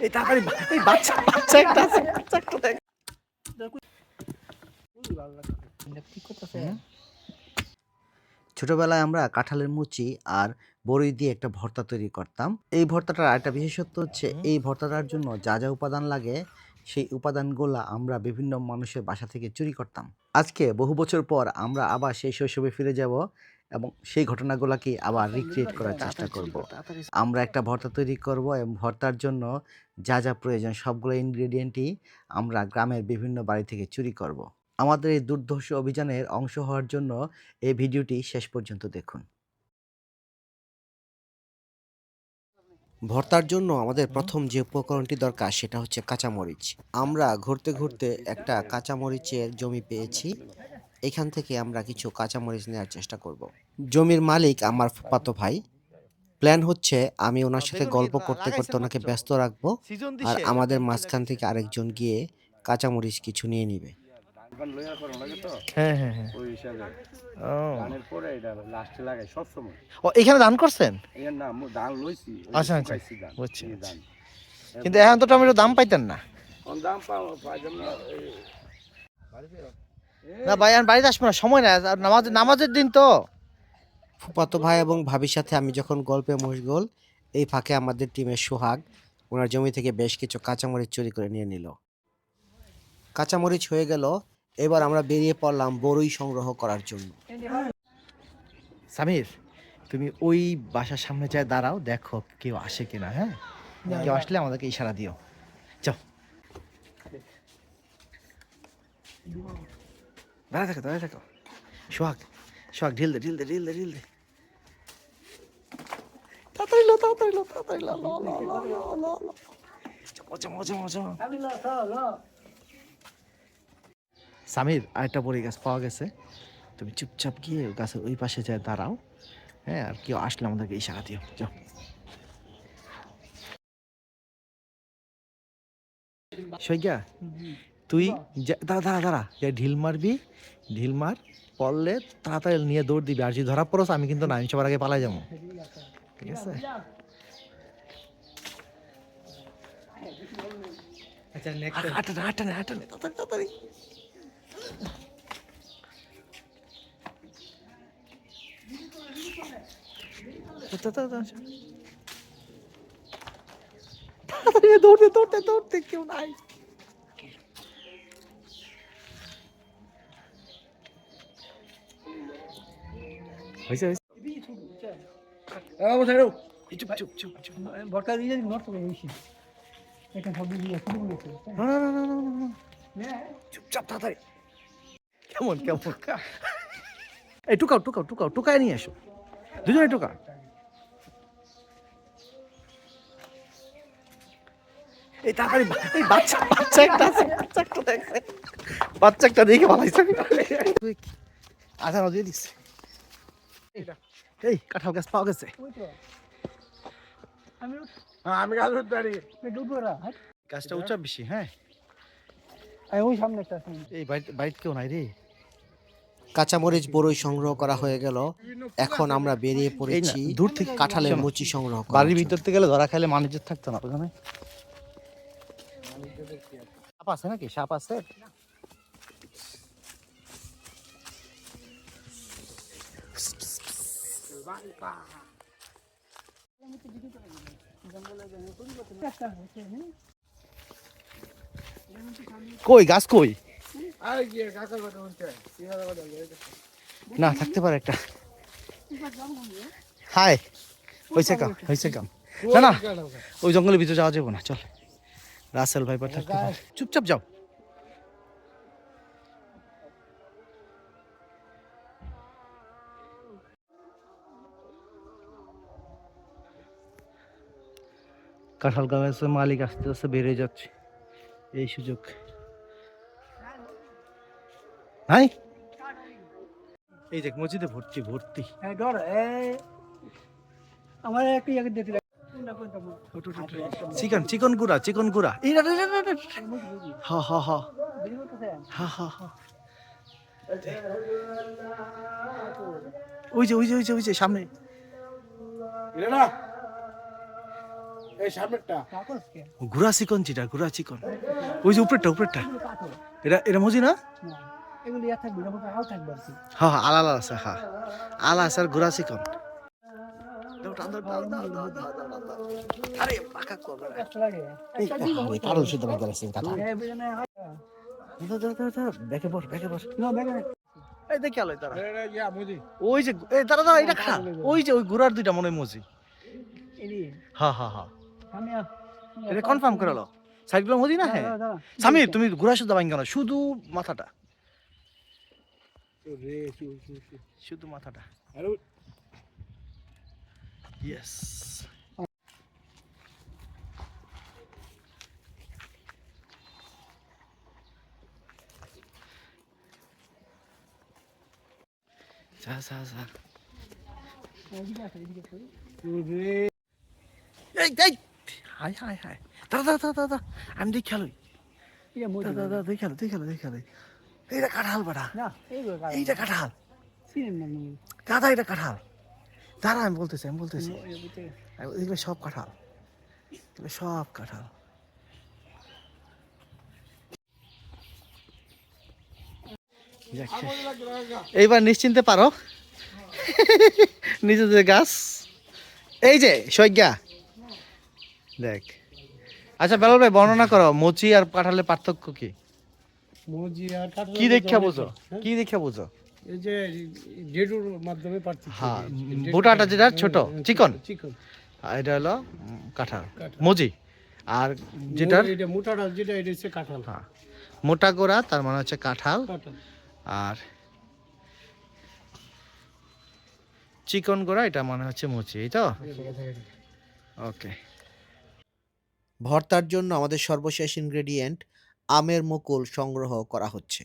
এই তাড়াতাড়ি এই বাচ্চা বাচ্চা একটা আছে, বাচ্চা একটা দেখ। ছোটবেলায় আমরা কাঁঠালের মুচি আর বড়ি দিয়ে একটা ভর্তা তৈরি করতাম। এই ভর্তাটার আরেকটা বিশেষত্ব হচ্ছে এই ভর্তাটার জন্য যা যা উপাদান লাগে সেই উপাদানগুলা আমরা বিভিন্ন মানুষের বাসা থেকে চুরি করতাম। আজকে বহু বছর পর আমরা আবার সেই শৈশবে ফিরে যাব এবং সেই ঘটনাগুলোকে আবার রিক্রিয়েট করার চেষ্টা করব। আমরা একটা ভর্তা তৈরি করব এবং ভর্তার জন্য যা যা প্রয়োজন সবগুলো ইনগ্রেডিয়েন্টই আমরা গ্রামের বিভিন্ন বাড়ি থেকে চুরি করব। আমাদের এই দুর্ধর্ষ অভিযানের অংশ হওয়ার জন্য এই ভিডিওটি শেষ পর্যন্ত দেখুন। ভর্তার জন্য আমাদের প্রথম যে উপকরণটি দরকার সেটা হচ্ছে কাঁচামরিচ। আমরা ঘুরতে ঘুরতে একটা কাঁচামরিচের জমি পেয়েছি। এখান থেকে আমরা কিছু কাঁচামরিচ নেওয়ার চেষ্টা করব। জমির মালিক আমার ফুফাতো ভাই। প্ল্যান হচ্ছে আমি ওনার সাথে গল্প করতে করতে ওনাকে ব্যস্ত রাখবো আর আমাদের মাঝখান থেকে আরেকজন গিয়ে কাঁচামরিচ কিছু নিয়ে নিবে। হ্যাঁ হ্যাঁ হ্যাঁ। ওই হিসাবে ও ধানের পরে এটা লাস্টে লাগাই সব সময়। ও এখানে ধান করছেন? এর না ধান লইছি, আচ্ছা আচ্ছা, শুকাইছি ধান, বুঝছি এই বুঝছি। ধান। কিন্তু এখন তো টমেটো দাম পাইতেন না। কোন দাম পাইতাম না। না ভাই এখন বাড়িতে আসবো না, সময় নাই, আর নামাজের দিন তো। ফুফাতো ভাই এবং ভাবির সাথে আমি যখন গল্পে মশগুল, এই ফাঁকে আমাদের টিমের সোহাগ ওনার জমি থেকে বেশ কিছু কাঁচামরিচ চুরি করে নিয়ে নিল। কাঁচামরিচ হয়ে গেল, এবার আমরা বেরিয়ে পড়লাম বড়ই সংগ্রহ করার জন্য। সামির, তুমি ওই বাসার সামনে যায় দাঁড়াও, দেখো কেউ আসে কিনা। হ্যাঁ, কেউ আসলে আমাদেরকে ইশারা দিও। যাও, দাঁড়ায় থাকো। সোহাগ, সোহাগ, ঢিল দে ঢিল দে ঢিল দে ঢিল দে। তাড়াতাড়ি লো, তাড়াতাড়ি লো, তাড়াতাড়ি লো, লো, লো, লো, লো, লো, লো। মজা মজা মজা। সামির, আরেকটা বড়ি গাছ পাওয়া গেছে। তুমি চুপচাপ গিয়ে গাছের ওই পাশে যায় দাঁড়াও। হ্যাঁ, আর কেউ আসলে আমাদেরকে ইশারা দিও। যাও। সৈজ্ঞা, তুই দাঁড়া, ঢিল মারবি, ঢিল মার, পড়লে তাড়াতাড়ি নিয়ে দৌড় দিবি। আর যদি ধরা পড়োস আমি কিন্তু না, আমি সবার আগে পালাই যাবো। ঠিক আছে? আচ্ছা, আটা নে, তাড়াতাড়ি। দৌড়তে কেউ নাই। হয়েছে হয়েছে। চুপচাপ তাড়াতাড়ি। কেমন এই টুকায় নিয়ে এসো, দুজনে টুকা। এই তাড়াতাড়ি এই বাচ্চা একটা আছে, বাচ্চা একটা দেখে ভালাইছে। আধা দিয়ে দিচ্ছে। এই কাঁঠাল গাছ পাওয়া গেছে। আমি গাছ ধরি গাছটা উঁচা বেশি। হ্যাঁ, ওই সামনে একটা আছে। এই বাড়িতে কেউ নাই রে। কাঁচামরিচ বড়ই সংগ্রহ করা হয়ে গেল, এখন আমরা বেরিয়ে পড়েছি দূর থেকে কাঁঠালের মুচি সংগ্রহ করার বাড়ির জন্য। ভিতর থেকে গেলে ধরা খাইলে মানুষ থাকতো না ওখানে। সাপ আছে নাকি? সাপ আছে? কই গাছ কই? না থাকতে পারে একটা। হাই, হয়েছে কাম। না ওই জঙ্গলের ভিতরে যাওয়া যাবে না, চল। রাসেল ভাইপার থাকতে পারে, চুপচাপ যাও। কাঁঠাল গাছের মালিক আস্তে আস্তে বেড়ে যাচ্ছে, এই সুযোগ। হাই, এই দেখ মসজিদে ভর্তি। আমার একটু ইয়াকে দিতে চিকন গুড়া। হা ওই যে সামনে। ঘুরা চিকন চিটা, ঘুরা চিকন। ওই যে উপরেরটা, উপরেরটা। এটা এটা মজি না? হ্যাঁ হ্যাঁ, আলা আলা আছে, হ্যাঁ আলা আছে আর ঘুরা চিকন। আরে পাকা করবে না। কারণ শুধু আমি গেছি কথা ব্যাকে বস, ব্যাকে বস। এই দেখি আলোয় তারা। ওই যে তারা তারা এটা খা। ওই যে ওই ঘোড়ার দুইটা মনে হয় মজি। হ্যাঁ হ্যাঁ হ্যাঁ, এটা কনফার্ম করে লো। সাইডগুলো মজি না? হ্যাঁ সামির, তুমি ঘোড়া শুদ্ধ ভাঙ্গো না, শুধু মাথাটা, শুধু মাথাটা। ইয়েস। যা যা যা। এই এই হাই হাই হাই, দাদা দাদা দাদা, আমি দেখি খেলোই। দাদা দাদা দেখি খেলো, দেখি খেলো, দেখি খেলো। এইটা কাঁঠাল বাড়া, এইটা কাঁঠাল দাদা, এটা কাঁঠাল। দাঁড়া, আমি বলতেছি, আমি বলতেছি, এগুলো সব কাঁঠাল, এগুলো সব কাঁঠাল। এইবার নিশ্চিন্তে পারো নিজেদের গাছ। এই যে সৈজ্ঞা দেখ। আচ্ছা বেলাল ভাই, বর্ণনা করো মুচি আর কাঁঠালের পার্থক্য কি? কি দেখা বুঝো, কি দেখা বুঝো? এই যে জেডুর মাধ্যমে পার্থক্য। হ্যাঁ, বোটাটা যেটা ছোট চিকন, চিকন, এটা হলো কাঁঠাল মুজি। আর যেটা এটা মোটাটা যেটা এটা হচ্ছে কাঁঠাল। হ্যাঁ, মোটা গোড়া তার মানে হচ্ছে কাঁঠাল, কাঁঠাল। আর চিকন গোড়া এটা মানে হচ্ছে মুচি, এই তো। ওকে। ভর্তার জন্য আমাদের সর্বশেষ ইনগ্রেডিয়েন্ট আমের মুকুল সংগ্রহ করা হচ্ছে।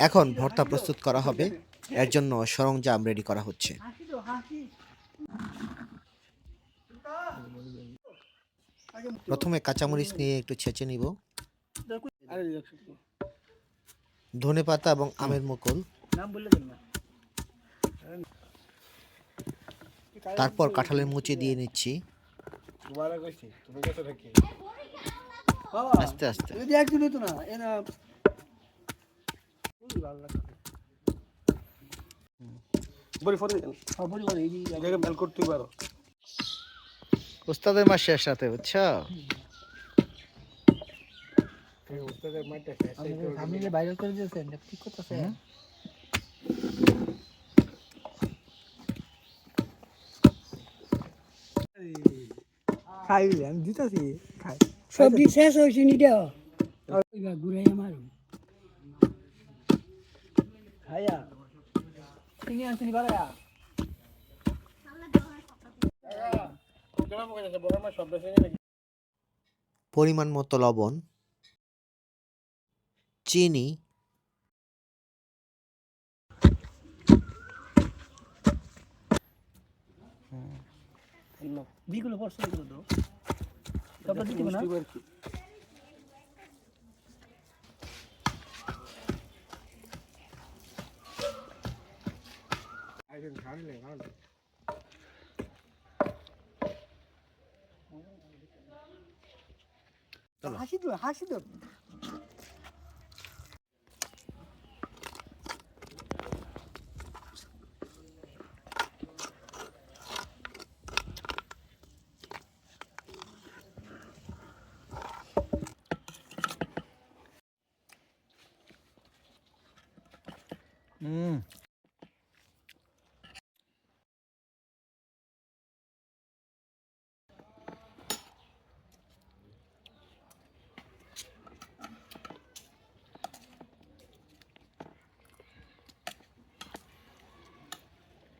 এখন ভর্তা প্রস্তুত করা হবে, এর জন্য সরঞ্জাম রেডি করা হচ্ছে। প্রথমে কাঁচামরিচ নিয়ে একটু ছেঁচে নিব, ধনেপাতা এবং আমের মুকুল, তারপর কাঁঠালের মুচি দিয়ে নিচ্ছি আস্তে আস্তে। উস্তাদের মাস শেষ সাথে, বুঝছো? ভাইরাল করে দিয়েছেন, ঠিক কথা আছে। খাইলে আমি দিতেছি, খাই সবজি শেষ হয়েছে নি দেও ঘুরে মারুন খাইয়া তিনি আনছিনি বাড়ায়া পরিমাণ মতো লবণ, চিনি, বিগুলো পড়ছে এগুলো তো তারপর দিতে না হাসি তো হাসি তো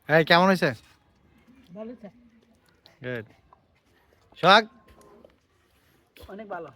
এই কেমন হয়েছে? ভালো আছে গুড। সোহাগ অনেক ভালো